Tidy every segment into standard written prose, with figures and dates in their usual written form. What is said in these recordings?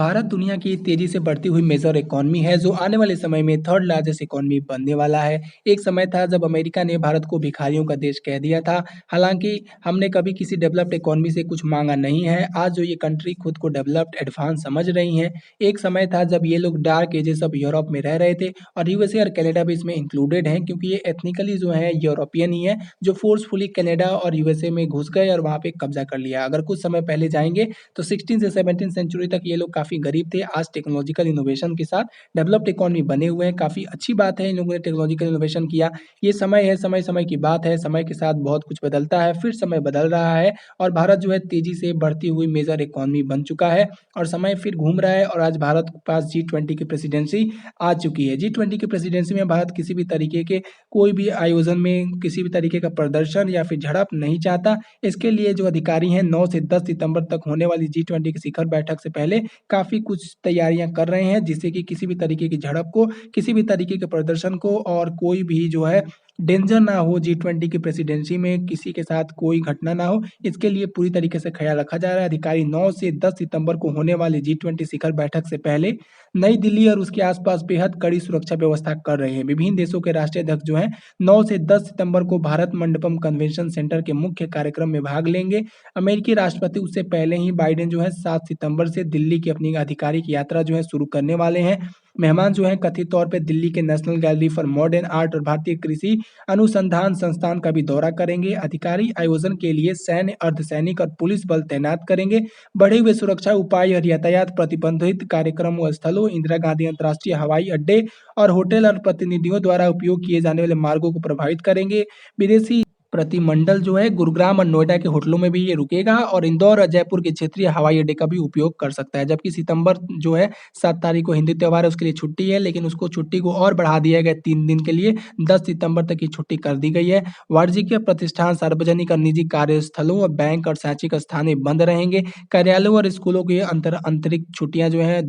भारत दुनिया की तेजी से बढ़ती हुई मेजर इकॉनमी है जो आने वाले समय में थर्ड लार्जेस्ट इकॉनमी बनने वाला है। एक समय था जब अमेरिका ने भारत को भिखारियों का देश कह दिया था। हालांकि हमने कभी किसी डेवलप्ड इकॉनमी से कुछ मांगा नहीं है। आज जो ये कंट्री खुद को डेवलप्ड एडवांस समझ रही हैं। एक समय था जब ये लोग डार्क एजेस ऑफ यूरोप में रह रहे थे और यूएसए और कनाडा भी इसमें इंक्लूडेड हैं क्योंकि ये एथनिकली जो है यूरोपियन ही है जो फोर्सफुली कनाडा और यूएसए में घुस गए और वहाँ पे कब्जा कर लिया। अगर कुछ समय पहले जाएंगे तो 16 से 17 सेंचुरी तक ये लोग काफ़ी गरीब थे। आज टेक्नोलॉजिकल इनोवेशन के साथ डेवलप्ड इकोनॉमी बने हुए हैं। काफ़ी अच्छी बात है इन लोगों ने टेक्नोलॉजिकल इनोवेशन किया। ये समय है, समय-समय की बात है। समय के साथ बहुत कुछ बदलता है, फिर समय बदल रहा है और भारत जो है तेज़ी से बढ़ती हुई मेजर इकोनॉमी बन चुका है और समय फिर घूम रहा है और आज भारत के पास जी-20 की प्रेसिडेंसी आ चुकी है। जी-20 की प्रेसिडेंसी में भारत किसी भी तरीके के कोई भी आयोजन में किसी भी तरीके का प्रदर्शन या फिर झड़प नहीं चाहता। इसके लिए जो अधिकारी हैं 9 से 10 सितंबर तक होने वाली जी-20 की शिखर बैठक से पहले काफ़ी कुछ तैयारियां कर रहे हैं जिससे कि किसी भी तरीके की झड़प को, किसी भी तरीके के प्रदर्शन को और कोई भी जो है डेंजर ना हो। जी-20 की प्रेसिडेंसी में किसी के साथ कोई घटना ना हो, इसके लिए पूरी तरीके से ख्याल रखा जा रहा है। अधिकारी 9 से 10 सितंबर को होने वाली जी-20 शिखर बैठक से पहले नई दिल्ली और उसके आसपास बेहद कड़ी सुरक्षा व्यवस्था कर रहे हैं। विभिन्न देशों के राष्ट्रीय अध्यक्ष जो हैं 9 से 10 सितंबर को भारत मंडपम कन्वेंशन सेंटर के मुख्य कार्यक्रम में भाग लेंगे। अमेरिकी राष्ट्रपति उससे पहले ही बाइडेन जो है 7 सितंबर से दिल्ली की अपनी आधिकारिक यात्रा जो है शुरू करने वाले हैं। मेहमान जो हैं कथित तौर पे दिल्ली के national gallery for modern art और भारतीय कृषि अनुसंधान संस्थान का भी दौरा करेंगे। अधिकारी आयोजन के लिए सैन्य, अर्धसैनिक और पुलिस बल तैनात करेंगे। बढ़े हुए सुरक्षा उपाय और यातायात प्रतिबंधित कार्यक्रमों स्थलों, इंदिरा गांधी अंतर्राष्ट्रीय हवाई अड्डे और होटल और प्रतिनिधियों द्वारा उपयोग किए जाने वाले मार्गों को प्रभावित करेंगे। विदेशी प्रतिमंडल जो है गुरुग्राम और नोएडा के होटलों में भी ये रुकेगा और इंदौर और जयपुर के क्षेत्रीय हवाई अड्डे का भी उपयोग कर सकता है। जबकि सितंबर जो है 7 तारीख को हिंदी त्योहार है उसके लिए छुट्टी है, लेकिन उसको छुट्टी को और बढ़ा दिया गया 3 दिन के लिए 10 सितंबर तक की छुट्टी कर दी गई है। वाणिज्यिक प्रतिष्ठान, सार्वजनिक और निजी कार्यस्थलों और बैंक और शैक्षिक स्थानें बंद रहेंगे। कार्यालयों और स्कूलों के अतिरिक्त छुट्टियां जो है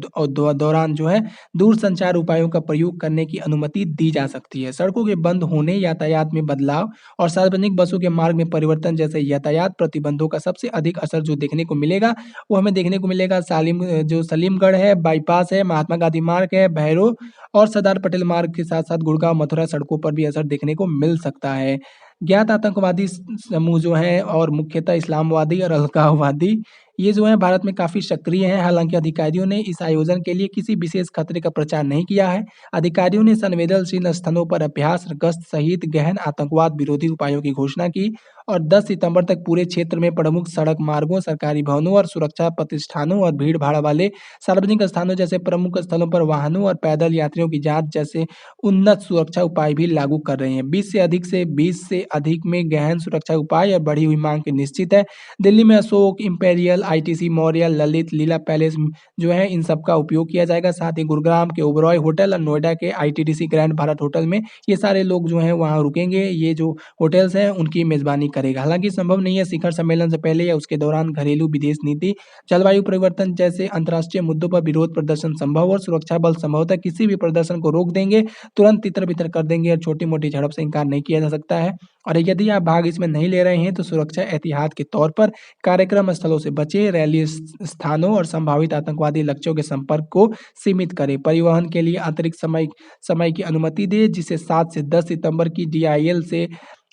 दौरान जो है दूर संचार उपायों का प्रयोग करने की अनुमति दी जा सकती है। सड़कों के बंद होने, यातायात में बदलाव और सार्वजनिक बसों के मार्ग में परिवर्तन जैसे यातायात प्रतिबंधों का सबसे अधिक असर जो देखने को मिलेगा वो हमें देखने को मिलेगा जो सलीमगढ़ है, बाईपास है, महात्मा गांधी मार्ग है, भैरो और सरदार पटेल मार्ग के साथ साथ गुड़गांव मथुरा सड़कों पर भी असर देखने को मिल सकता है। ज्ञात आतंकवादी समूह जो हैं और मुख्यतः इस्लामवादी और अलगाववादी ये जो है भारत में काफी सक्रिय हैं। हालांकि अधिकारियों ने इस आयोजन के लिए किसी विशेष खतरे का प्रचार नहीं किया है। अधिकारियों ने संवेदनशील स्थानों पर अभ्यास, गश्त सहित गहन आतंकवाद विरोधी उपायों की घोषणा की और 10 सितंबर तक पूरे क्षेत्र में प्रमुख सड़क मार्गों, सरकारी भवनों और सुरक्षा प्रतिष्ठानों और भीड़-भाड़ वाले सार्वजनिक स्थानों जैसे प्रमुख स्थलों पर वाहनों और पैदल यात्रियों की जांच जैसे उन्नत सुरक्षा उपाय भी लागू कर रहे हैं। 20 से अधिक में गहन सुरक्षा उपाय और बढ़ी हुई मांग की निश्चित है। दिल्ली में अशोक, इंपेरियल, आईटीसी मौर्य, ललित, लीला पैलेस जो है इन सब का उपयोग किया जाएगा। साथ ही गुरुग्राम के ओबरॉय होटल और नोएडा के आईटीडीसी ग्रैंड भारत होटल में ये सारे लोग जो हैं वहाँ रुकेंगे। ये जो होटल्स हैं उनकी मेज़बानी करेगा। हालाँकि संभव नहीं है शिखर सम्मेलन से पहले या उसके दौरान घरेलू विदेश नीति, जलवायु परिवर्तन जैसे अंतर्राष्ट्रीय मुद्दों पर विरोध प्रदर्शन संभव और सुरक्षा बल संभवतः किसी भी प्रदर्शन को रोक देंगे, तुरंत तितर-बितर कर देंगे और छोटी-मोटी झड़प से इनकार नहीं किया जा सकता है। और यदि आप भाग इसमें नहीं ले रहे हैं तो सुरक्षा एहतियात के तौर पर कार्यक्रम स्थलों से बचें, रैली स्थानों और संभावित आतंकवादी लक्ष्यों के संपर्क को सीमित करें। परिवहन के लिए अतिरिक्त समय समय की अनुमति दें जिसे 7 से 10 सितंबर की डीआईएल से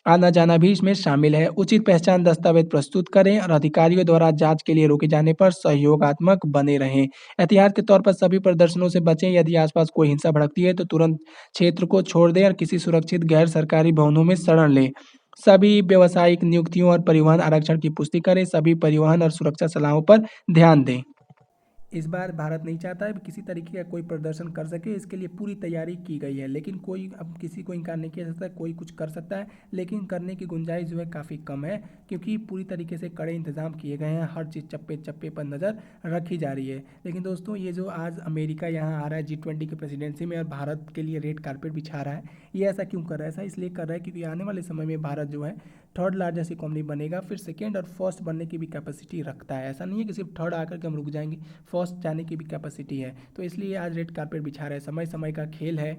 आना-जाना भी इसमें शामिल है। उचित पहचान दस्तावेज प्रस्तुत करें और अधिकारियों द्वारा जांच के लिए रोके जाने पर सहयोगात्मक बने रहें। एहतियात के तौर पर सभी प्रदर्शनों से बचें। यदि आसपास कोई हिंसा भड़कती है तो तुरंत क्षेत्र को छोड़ दें और किसी सुरक्षित गैर सरकारी भवनों में शरण लें। सभी व्यावसायिक नियुक्तियों और परिवहन आरक्षण की पुष्टि करें। सभी परिवहन और सुरक्षा सलाहों पर ध्यान दें। इस बार भारत नहीं चाहता है कि किसी तरीके का कोई प्रदर्शन कर सके, इसके लिए पूरी तैयारी की गई है। लेकिन कोई अब किसी को इनकार नहीं किया जा सकता, कोई कुछ कर सकता है, लेकिन करने की गुंजाइश जो है काफ़ी कम है क्योंकि पूरी तरीके से कड़े इंतजाम किए गए हैं। हर चीज़ चप्पे-चप्पे पर नज़र रखी जा रही है। लेकिन दोस्तों ये जो आज अमेरिका यहाँ आ रहा है जी-20 की प्रेसिडेंसी में और भारत के लिए रेड कारपेट बिछा रहा है, ये ऐसा क्यों कर रहा है? ऐसा इसलिए कर रहा है क्योंकि आने वाले समय में भारत जो है थर्ड लार्जेस्ट इकोनॉमी बनेगा, फिर सेकेंड और फर्स्ट बनने की भी कैपेसिटी रखता है। ऐसा नहीं है कि सिर्फ थर्ड आकर के हम रुक जाएंगे, फर्स्ट जाने की भी कैपेसिटी है। तो इसलिए आज रेड कारपेट बिछा रहे हैं, समय समय का खेल है।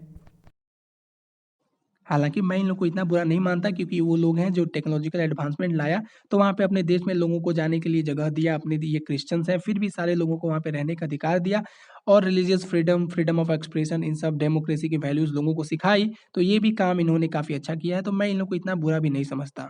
हालाँकि मैं इन लोग को इतना बुरा नहीं मानता क्योंकि वो लोग हैं जो टेक्नोलॉजिकल एडवांसमेंट लाया, तो वहाँ पे अपने देश में लोगों को जाने के लिए जगह दिया, अपने ये क्रिश्चियंस हैं, फिर भी सारे लोगों को वहाँ पे रहने का अधिकार दिया और religious freedom, freedom of expression in सब डेमोक्रेसी की वैल्यूज़ लोगों को सिखाई, तो ये भी काम इन्होंने काफ़ी अच्छा किया है, तो मैं इन लोग को इतना बुरा भी नहीं समझता।